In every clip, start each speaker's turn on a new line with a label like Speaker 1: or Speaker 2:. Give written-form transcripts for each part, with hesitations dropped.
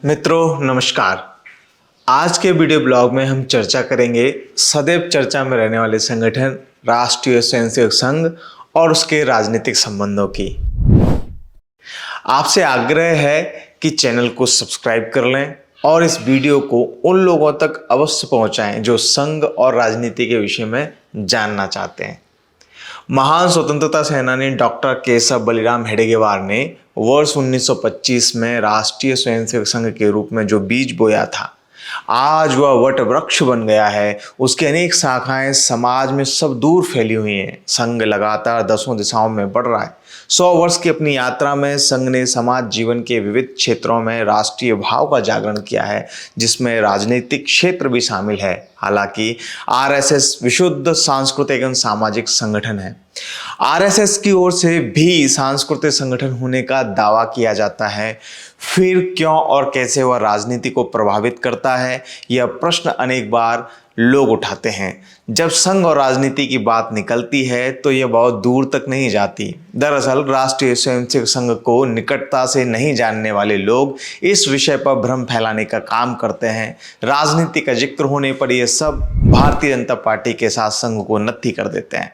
Speaker 1: मित्रों नमस्कार। आज के वीडियो ब्लॉग में हम चर्चा करेंगे सदैव चर्चा में रहने वाले संगठन राष्ट्रीय स्वयंसेवक संघ और उसके राजनीतिक संबंधों की। आपसे आग्रह है कि चैनल को सब्सक्राइब कर लें और इस वीडियो को उन लोगों तक अवश्य पहुंचाएं जो संघ और राजनीति के विषय में जानना चाहते हैं। महान स्वतंत्रता सेनानी डॉक्टर केशव बलिराम हेडगेवार ने वर्ष 1925 में राष्ट्रीय स्वयंसेवक संघ के रूप में जो बीज बोया था, आज वह वट वृक्ष बन गया है। उसकी अनेक शाखाएं समाज में सब दूर फैली हुई हैं। संघ लगातार दसों दिशाओं में बढ़ रहा है। 100 वर्ष की अपनी यात्रा में संघ ने समाज जीवन के विविध क्षेत्रों में राष्ट्रीय भाव का जागरण किया है, जिसमें राजनीतिक क्षेत्र भी शामिल है। हालांकि आरएसएस विशुद्ध सांस्कृतिक एवं सामाजिक संगठन है। आरएसएस की ओर से भी सांस्कृतिक संगठन होने का दावा किया जाता है। फिर क्यों और कैसे वह राजनीति को प्रभावित करता है, यह प्रश्न अनेक बार लोग उठाते हैं। जब संघ और राजनीति की बात निकलती है तो यह बहुत दूर तक नहीं जाती। दरअसल राष्ट्रीय स्वयंसेवक संघ को निकटता से नहीं जानने वाले लोग इस विषय पर भ्रम फैलाने का काम करते हैं। राजनीति का जिक्र होने पर यह सब भारतीय जनता पार्टी के साथ संघ को नत्थी कर देते हैं।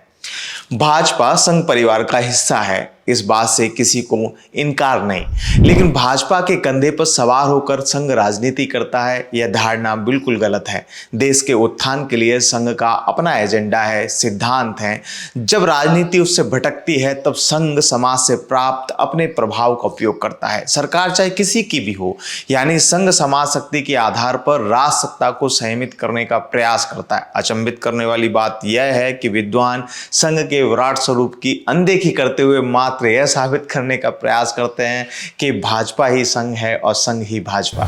Speaker 1: भाजपा संघ परिवार का हिस्सा है, इस बात से किसी को इनकार नहीं, लेकिन भाजपा के कंधे पर सवार होकर संघ राजनीति करता है, यह धारणा बिल्कुल गलत है। देश के उत्थान के लिए संघ का अपना एजेंडा है, सिद्धांत है। जब राजनीति उससे भटकती है तब संघ समाज से प्राप्त अपने प्रभाव का उपयोग करता है। सरकार चाहे किसी की भी हो, यानी संघ समाज शक्ति के आधार पर राज सत्ता को संयमित करने का प्रयास करता है। अचंभित करने वाली बात यह है कि विद्वान संघ के विराट स्वरूप की अनदेखी करते हुए मात्र यह साबित करने का प्रयास करते हैं कि भाजपा ही संघ है और संघ ही भाजपा।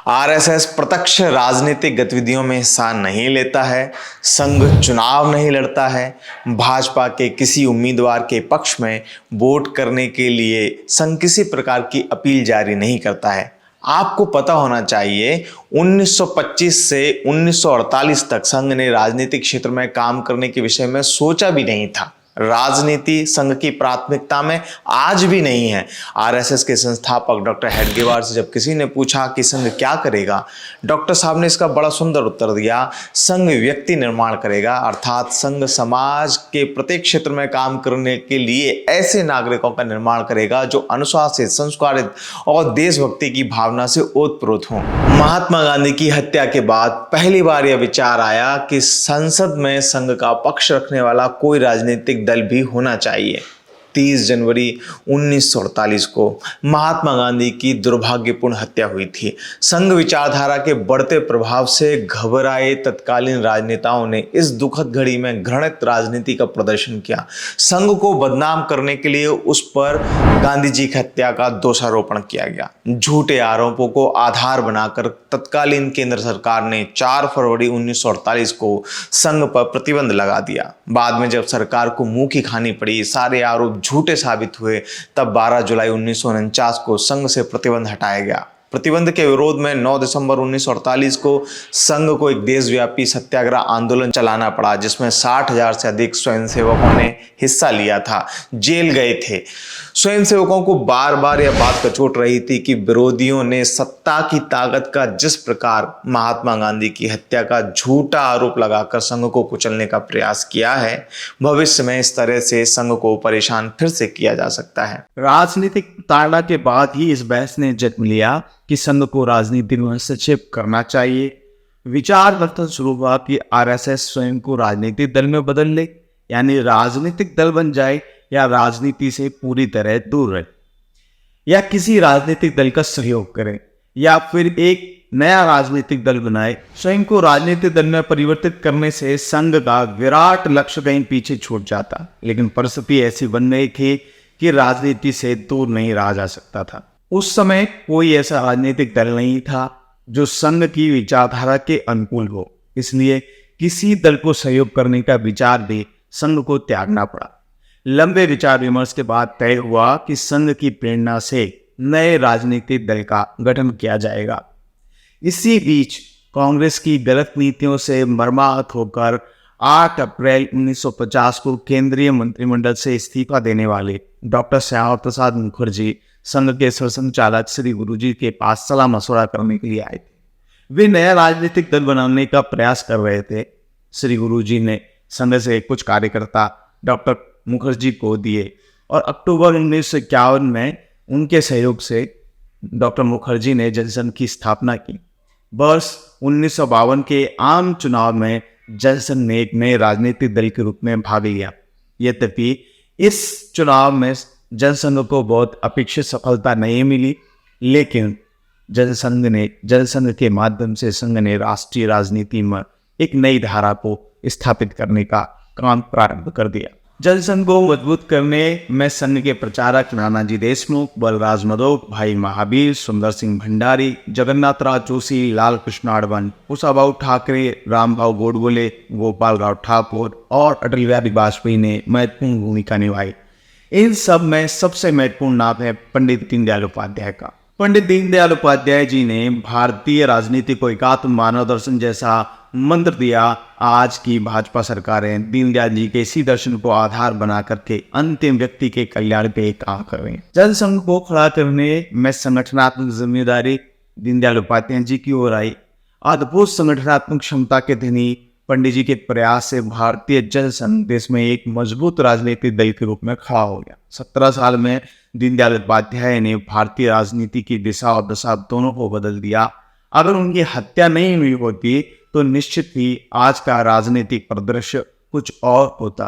Speaker 1: आरएसएस प्रत्यक्ष राजनीतिक गतिविधियों में हिस्सा नहीं लेता है। संघ चुनाव नहीं लड़ता है। भाजपा के किसी उम्मीदवार के पक्ष में वोट करने के लिए संघ किसी प्रकार की अपील जारी नहीं करता है। आपको पता होना चाहिए 1925 से 1948 तक संघ ने राजनीतिक क्षेत्र में काम करने के विषय में सोचा भी नहीं था। राजनीति संघ की प्राथमिकता में आज भी नहीं है। आरएसएस के संस्थापक डॉक्टर हेडगेवार से जब किसी ने पूछा कि संघ क्या करेगा, डॉक्टर साहब ने इसका बड़ा सुंदर उत्तर दिया, संघ व्यक्ति निर्माण करेगा। अर्थात संघ समाज के प्रत्येक क्षेत्र में काम करने के लिए ऐसे नागरिकों का निर्माण करेगा जो अनुशासित, संस्कारित और देशभक्ति की भावना से ओतप्रोत हों। महात्मा गांधी की हत्या के बाद पहली बार यह विचार आया कि संसद में संघ का पक्ष रखने वाला कोई राजनीतिक दल भी होना चाहिए। 30 जनवरी 1948 को महात्मा गांधी की दुर्भाग्यपूर्ण हत्या हुई थी। संघ विचारधारा के बढ़ते प्रभाव से घबराए तत्कालीन राजनेताओं ने इस दुखद घड़ी में घृणित राजनीति का प्रदर्शन किया। संघ को बदनाम करने के लिए उस पर गांधी जी की हत्या का दोषारोपण किया गया। झूठे आरोपों को आधार बनाकर तत्कालीन केंद्र सरकार ने 4 फरवरी 1948 को संघ पर प्रतिबंध लगा दिया। बाद में जब सरकार को मुंह की खानी पड़ी, सारे आरोप झूठे साबित हुए, तब 12 जुलाई 1949 को संघ से प्रतिबंध हटाया गया। प्रतिबंध के विरोध में 9 दिसंबर 1948 को संघ को एक देशव्यापी सत्याग्रह आंदोलन चलाना पड़ा, जिसमें 60,000 से अधिक स्वयंसेवकों ने हिस्सा लिया था, जेल गए थे। स्वयंसेवकों को बार बार यह बात कचोट रही थी कि विरोधियों ने सत्ता की ताकत का जिस प्रकार महात्मा गांधी की हत्या का झूठा आरोप लगाकर संघ को कुचलने का प्रयास किया है, भविष्य में इस तरह से संघ को परेशान फिर से किया जा सकता है।
Speaker 2: राजनीतिक ताड़ना के बाद ही इस बहस ने जन्म लिया कि संघ को राजनीति में हस्तक्षेप करना चाहिए। विचार मंथन शुरू हुआ कि आरएसएस स्वयं को राजनीतिक दल में बदल ले, यानी राजनीतिक दल बन जाए या राजनीति से पूरी तरह दूर रहे, या किसी राजनीतिक दल का सहयोग करे, या फिर एक नया राजनीतिक दल बनाए। स्वयं को राजनीतिक दल में परिवर्तित करने से संघ का विराट लक्ष्य कहीं पीछे छूट जाता, लेकिन परिस्थिति ऐसी बन गई थी कि राजनीति से दूर नहीं रहा जा सकता था। उस समय कोई ऐसा राजनीतिक दल नहीं था जो संघ की विचारधारा के अनुकूल हो, इसलिए किसी दल को सहयोग करने का विचार भी संघ को त्यागना पड़ा। लंबे विचार विमर्श के बाद तय हुआ कि संघ की प्रेरणा से नए राजनीतिक दल का गठन किया जाएगा। इसी बीच कांग्रेस की गलत नीतियों से मर्माहत होकर 8 अप्रैल 1950 को केंद्रीय मंत्रिमंडल से इस्तीफा देने वाले डॉक्टर श्यामा प्रसाद मुखर्जी संघ के सरसंघचालक श्री गुरुजी के पास सलाह मशवरा करने के लिए आए थे। वे नया राजनीतिक दल बनाने का प्रयास कर रहे थे। श्री गुरुजी ने संघ से कुछ कार्यकर्ता डॉक्टर मुखर्जी को दिए और अक्टूबर 1951 में उनके सहयोग से डॉक्टर मुखर्जी ने जनसंघ की स्थापना की। वर्ष 1952 के आम चुनाव में जनसंघ ने एक नए राजनीतिक दल के रूप में भाग लिया। यद्यपि इस चुनाव में जनसंघ को बहुत अपेक्षित सफलता नहीं मिली, लेकिन जनसंघ के माध्यम से संघ ने राष्ट्रीय राजनीति में एक नई धारा को स्थापित करने का काम प्रारंभ कर दिया। जनसंघ को मजबूत करने में संघ के प्रचारक नानाजी देशमुख, बलराज मधोक, भाई महावीर, सुंदर सिंह भंडारी, जगन्नाथ राव जोशी, लाल कृष्ण आडवाणी, कुशाभाऊ ठाकरे, रामभाऊ गोडबोले, गोपाल राव ठाकुर और अटल बिहारी वाजपेयी ने महत्वपूर्ण भूमिका निभाई। इन सब में सबसे महत्वपूर्ण नाम है पंडित दीनदयाल उपाध्याय का। पंडित दीनदयाल उपाध्याय जी ने भारतीय राजनीति को एकात्म मानव दर्शन जैसा मंत्र दिया। आज की भाजपा सरकारें दीनदयाल जी के इसी दर्शन को आधार बना करके अंतिम व्यक्ति के कल्याण पे काम कर रहे हैं। जनसंघ को खड़ा करने में संगठनात्मक जिम्मेदारी दीनदयाल उपाध्याय जी की ओर आई। अद्भुत संगठनात्मक क्षमता के धनी पंडित जी के प्रयास से भारतीय जनसंघ देश में एक मजबूत राजनीतिक दल के रूप में खड़ा हो गया। 17 साल में दीनदयाल उपाध्याय ने भारतीय राजनीति की दिशा और दशा दोनों को बदल दिया। अगर उनकी हत्या नहीं हुई होती तो निश्चित ही आज का राजनीतिक परिदृश्य कुछ और होता।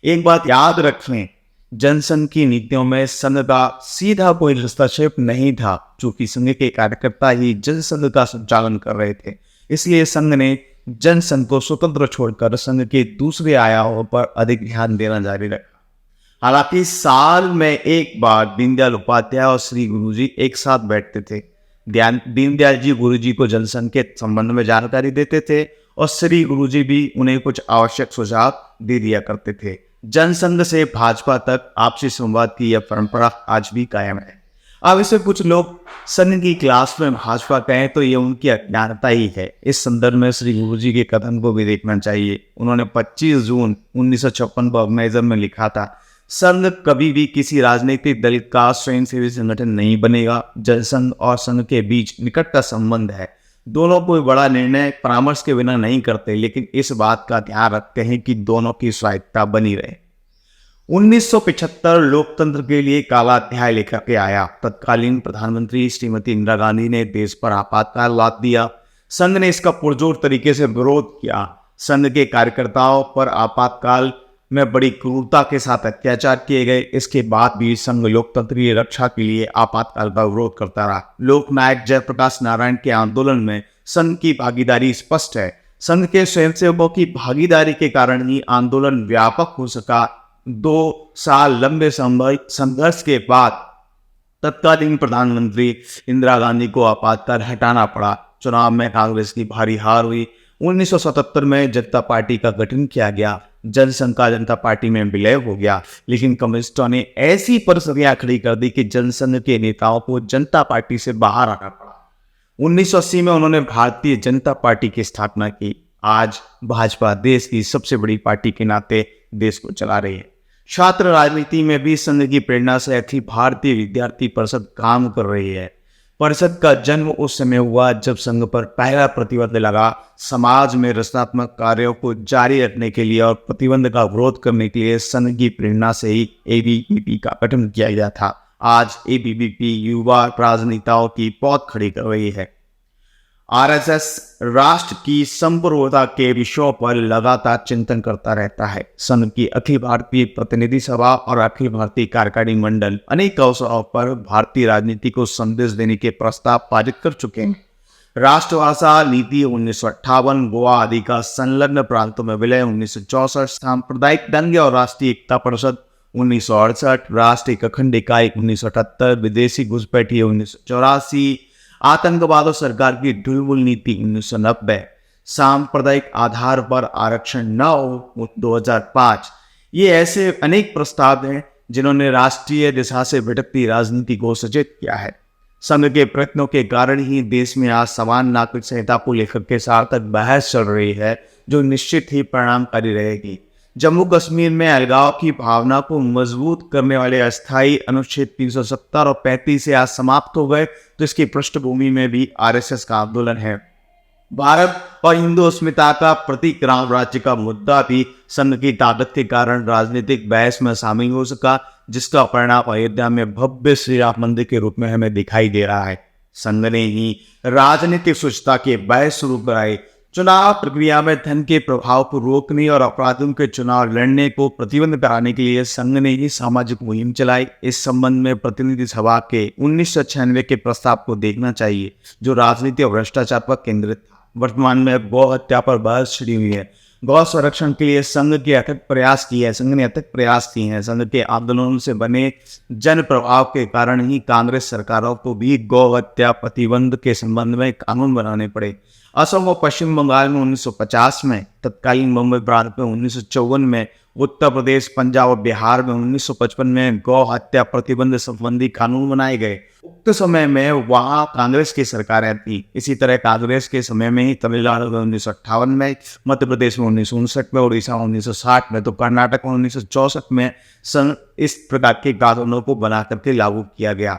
Speaker 2: एक बात याद रखें, जनसंघ की नीतियों में संघ का सीधा कोई हस्तक्षेप नहीं था, चूंकि संघ के कार्यकर्ता ही जनसंघ का संचालन कर रहे थे। इसलिए संघ ने जनसंघ को स्वतंत्र छोड़कर संघ के दूसरे आयामों पर अधिक ध्यान देना जारी रखा। हालांकि साल में एक बार दीनदयाल उपाध्याय और श्री गुरुजी एक साथ बैठते थे। दीनदयाल जी गुरुजी को जनसंघ के संबंध में जानकारी देते थे और श्री गुरुजी भी उन्हें कुछ आवश्यक सुझाव दे दिया करते थे। जनसंघ से भाजपा तक आपसी संवाद की यह परंपरा आज भी कायम है। अब इसे कुछ लोग संघ की क्लास में भाजपा कहें तो ये उनकी अज्ञानता ही है। इस संदर्भ में श्री गुरुजी के कथन को भी देखना चाहिए। उन्होंने 25 जून 1956 को ऑर्गेनाइजर में लिखा था, संघ कभी भी किसी राजनीतिक दल का स्वयंसेवी संगठन नहीं बनेगा। जनसंघ और संघ के बीच निकट का संबंध है। दोनों कोई बड़ा निर्णय परामर्श के बिना नहीं करते, लेकिन इस बात का ध्यान रखते हैं कि दोनों की स्वायत्तता बनी रहे। 1975 लोकतंत्र के लिए काला अध्याय लेकर के आया। तत्कालीन प्रधानमंत्री श्रीमती इंदिरा गांधी ने देश पर आपातकाल लाद दिया। संघ ने इसका पुरजोर तरीके से विरोध किया। संघ के कार्यकर्ताओं पर आपातकाल में बड़ी क्रूरता के साथ अत्याचार किए गए। इसके बाद भी संघ लोकतंत्रीय रक्षा के लिए आपातकाल का विरोध करता रहा। लोकनायक जयप्रकाश नारायण के आंदोलन में संघ की भागीदारी स्पष्ट है। संघ के स्वयंसेवकों की भागीदारी के कारण ही आंदोलन व्यापक हो सका। 2 साल लंबे संघर्ष के बाद तत्कालीन प्रधानमंत्री इंदिरा गांधी को आपातकाल हटाना पड़ा। चुनाव में कांग्रेस की भारी हार हुई। 1977 में जनता पार्टी का गठन किया गया। जनसंघ का जनता पार्टी में विलय हो गया, लेकिन कम्युनिस्टों ने ऐसी परिस्थितियां खड़ी कर दी कि जनसंघ के नेताओं को जनता पार्टी से बाहर आना पड़ा। 1980 में उन्होंने भारतीय जनता पार्टी की स्थापना की। आज भाजपा देश की सबसे बड़ी पार्टी के नाते देश को चला रही है। छात्र राजनीति में भी संघ की प्रेरणा से अखिल भारतीय विद्यार्थी परिषद काम कर रही है। परिषद का जन्म उस समय हुआ जब संघ पर पहला प्रतिबंध लगा। समाज में रचनात्मक कार्यों को जारी रखने के लिए और प्रतिबंध का विरोध करने के लिए संघ की प्रेरणा से ही एबीवीपी का गठन किया गया था। आज एबीवीपी युवा राजनेताओं की पौध खड़ी कर रही है। आरएसएस राष्ट्र की संप्रभुता के विषयों पर लगातार चिंतन करता रहता है। संघ की अखिल भारतीय प्रतिनिधि सभा और अखिल भारतीय कार्यकारिणी मंडल अनेक अवसरों पर भारतीय राजनीति को संदेश देने के प्रस्ताव पारित कर चुके हैं। राष्ट्रभाषा नीति 1958, गोवा आदि का संलग्न प्रांतों में विलय 1964, सांप्रदायिक दंगे और राष्ट्रीय एकता परिषद 1968, राष्ट्रीय अखंड इकाई 1978, विदेशी घुसपैठी 1984, आतंकवाद और सरकार की ढुलमुल नीति 1990, सांप्रदायिक आधार पर आरक्षण न हो 2005। ये ऐसे अनेक प्रस्ताव हैं जिन्होंने राष्ट्रीय दिशा से भटकती राजनीति को सचेत किया है। संघ के प्रयत्नों के कारण ही देश में आज समान नागरिक संहिता को लेकर के सार्थक बहस चल रही है, जो निश्चित ही परिणामकारी रहेगी। जम्मू कश्मीर में अलगाव की भावना को मजबूत करने वाले अस्थायी अनुच्छेद 370 और 35 से आज समाप्त हो गए, तो इसकी पृष्ठभूमि में भी आरएसएस का आंदोलन है। भारत और हिंदू अस्मिता का प्रतीक राम राज्य का मुद्दा भी संघ की ताकत के कारण राजनीतिक बहस में शामिल हो सका, जिसका परिणाम अयोध्या में भव्य श्री राम मंदिर के रूप में हमें दिखाई दे रहा है। संघ ने ही राजनीतिक स्वच्छता के बहस शुरू कराई। चुनाव प्रक्रिया में धन के प्रभाव को रोकने और अपराधियों के चुनाव लड़ने को प्रतिबंध कराने के लिए संघ ने ही सामाजिक मुहिम चलाई। इस संबंध में प्रतिनिधि सभा के 1996 के प्रस्ताव को देखना चाहिए, जो राजनीति और भ्रष्टाचार पर केंद्रित था। वर्तमान में गौ हत्या पर बहस छिड़ी हुई है। गौ संरक्षण के लिए संघ ने अथक प्रयास किए हैं। संघ के आंदोलनों से बने जन प्रभाव के कारण ही कांग्रेस सरकारों को भी गौ हत्या प्रतिबंध के संबंध में कानून बनाने पड़े। असम और पश्चिम बंगाल में 1950 में, तत्कालीन बम्बई प्रांत में 1954 में, उत्तर प्रदेश, पंजाब और बिहार में 1955 में गौ हत्या प्रतिबंध संबंधी कानून बनाए गए। उक्त समय में वहां कांग्रेस की सरकारें थी। इसी तरह कांग्रेस के समय में ही तमिलनाडु में 1958 में, मध्य प्रदेश में 1959 में, उड़ीसा में 1960 में, तो कर्नाटक में 1964 में इस प्रकार के कानूनों को बना करके लागू किया गया।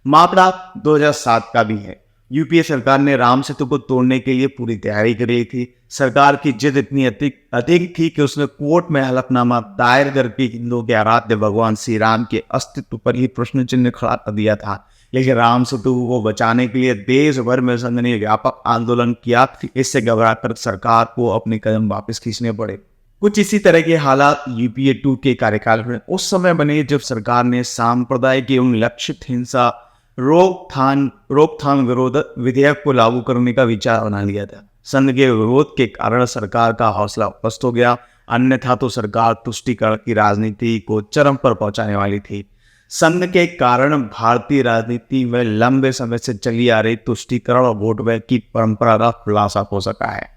Speaker 2: मामला 2007 का भी है। यूपीए सरकार ने राम सेतु को तोड़ने के लिए पूरी तैयारी कर ली थी। सरकार की जिद इतनी अधिक थी कि उसने कोर्ट में हलफनामा दायर करके हिंदुओं के आराध्य भगवान श्री राम के अस्तित्व पर ही प्रश्न चिन्ह खड़ा कर दिया था। लेकिन राम सेतु को बचाने के लिए देश भर में संघ ने व्यापक आंदोलन किया। इससे घबराकर सरकार को अपने कदम वापस खींचने पड़े। कुछ इसी तरह के हालात यूपीए 2 के कार्यकाल में उस समय बने जब सरकार ने सांप्रदायिक एवं लक्षित हिंसा रोकथाम विरोध विधेयक को लागू करने का विचार बना लिया था। संघ के विरोध के कारण सरकार का हौसला पस्त हो गया, अन्यथा तो सरकार तुष्टीकरण की राजनीति को चरम पर पहुंचाने वाली थी। संघ के कारण भारतीय राजनीति में लंबे समय से चली आ रही तुष्टीकरण और वोट बैंक की परंपरा का खुलासा हो सका है।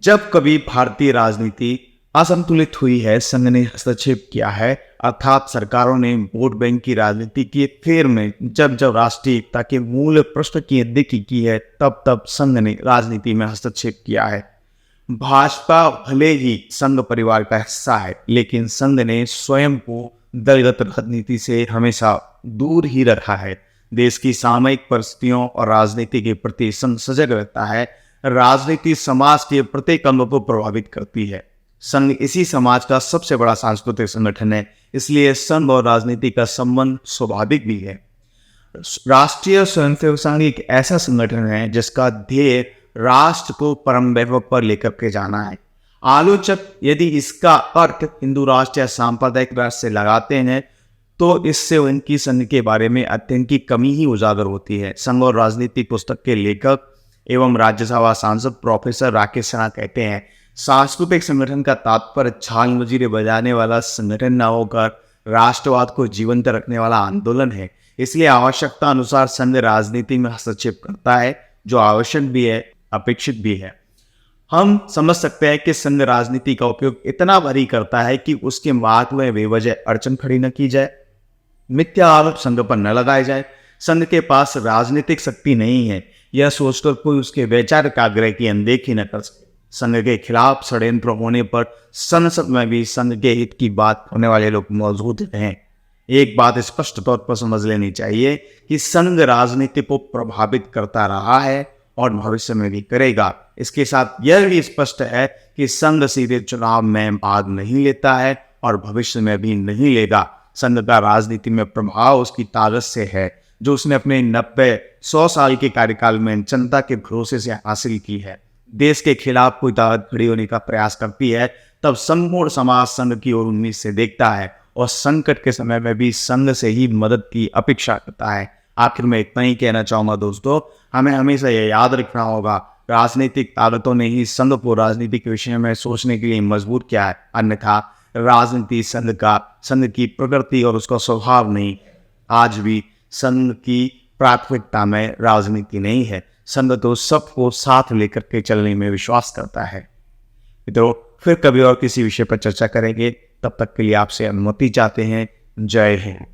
Speaker 2: जब कभी भारतीय राजनीति असंतुलित हुई है, संघ ने हस्तक्षेप किया है, अर्थात सरकारों ने वोट बैंक की राजनीति की फेर में जब राष्ट्रीय एकता के मूल प्रश्न की अनदेखी की है, तब संघ ने राजनीति में हस्तक्षेप किया है। भाजपा भले ही संघ परिवार का हिस्सा है, लेकिन संघ ने स्वयं को दलगत राजनीति से हमेशा दूर ही रखा है। देश की सामयिक परिस्थितियों और राजनीति के प्रति संघ सजग रहता है। राजनीति समाज के प्रत्येक अंग को प्रभावित करती है। संघ इसी समाज का सबसे बड़ा सांस्कृतिक संगठन है, इसलिए संघ और राजनीति का संबंध स्वाभाविक भी है। राष्ट्रीय स्वयंसेवक संघ एक ऐसा संगठन है जिसका ध्येय राष्ट्र को परम वैभव पर लेकर के जाना है। आलोचक यदि इसका अर्थ हिंदू राष्ट्र या सांप्रदायिक राष्ट्र से लगाते हैं, तो इससे उनकी संघ के बारे में अध्ययन की कमी ही उजागर होती है। संघ और राजनीति पुस्तक के लेखक एवं राज्यसभा सांसद प्रोफेसर राकेश सिन्हा कहते हैं, सांस्कृतिक संगठन का तात्पर्य झाल मजीरे बजाने वाला संगठन न होकर राष्ट्रवाद को जीवंत रखने वाला आंदोलन है। इसलिए आवश्यकता अनुसार संघ राजनीति में हस्तक्षेप करता है, जो आवश्यक भी है, अपेक्षित भी है। हम समझ सकते हैं कि संघ राजनीति का उपयोग इतना भारी करता है कि उसके मार्ग में बेवजह अड़चन खड़ी न की जाए, मिथ्या आरोप संघ पर न लगाए जाए। संघ के पास राजनीतिक शक्ति नहीं है, यह सोचकर कोई उसके वैचारिक आग्रह की अनदेखी न कर सके। संघ के खिलाफ षड्यंत्र होने पर संसद में भी संघ के हित की बात करने वाले लोग मौजूद हैं। एक बात स्पष्ट तौर पर समझ लेनी चाहिए कि संघ राजनीति को प्रभावित करता रहा है और भविष्य में भी करेगा। इसके साथ यह भी स्पष्ट है कि संघ सीधे चुनाव में भाग नहीं लेता है और भविष्य में भी नहीं लेगा। संघ का राजनीति में प्रभाव उसकी ताकत से है, जो उसने अपने 90-100 साल के कार्यकाल में जनता के भरोसे से हासिल की है। देश के खिलाफ कोई ताकत खड़ी होने का प्रयास करती है, तब संपूर्ण समाज संघ की ओर उम्मीद से देखता है और संकट के समय में भी संघ से ही मदद की अपेक्षा करता है। आखिर में इतना ही कहना चाहूंगा दोस्तों, हमें हमेशा यह याद रखना होगा, राजनीतिक ताकतों ने ही संघ को राजनीति के विषय में सोचने के लिए मजबूर किया है, अन्यथा राजनीति संघ की प्रकृति और उसका स्वभाव नहीं। आज भी संघ की प्राथमिकता में राजनीति नहीं है। संघ तो सबको साथ लेकर के चलने में विश्वास करता है। मित्रों, फिर कभी और किसी विषय पर चर्चा करेंगे। तब तक के लिए आपसे अनुमति चाहते हैं। जय हिंद।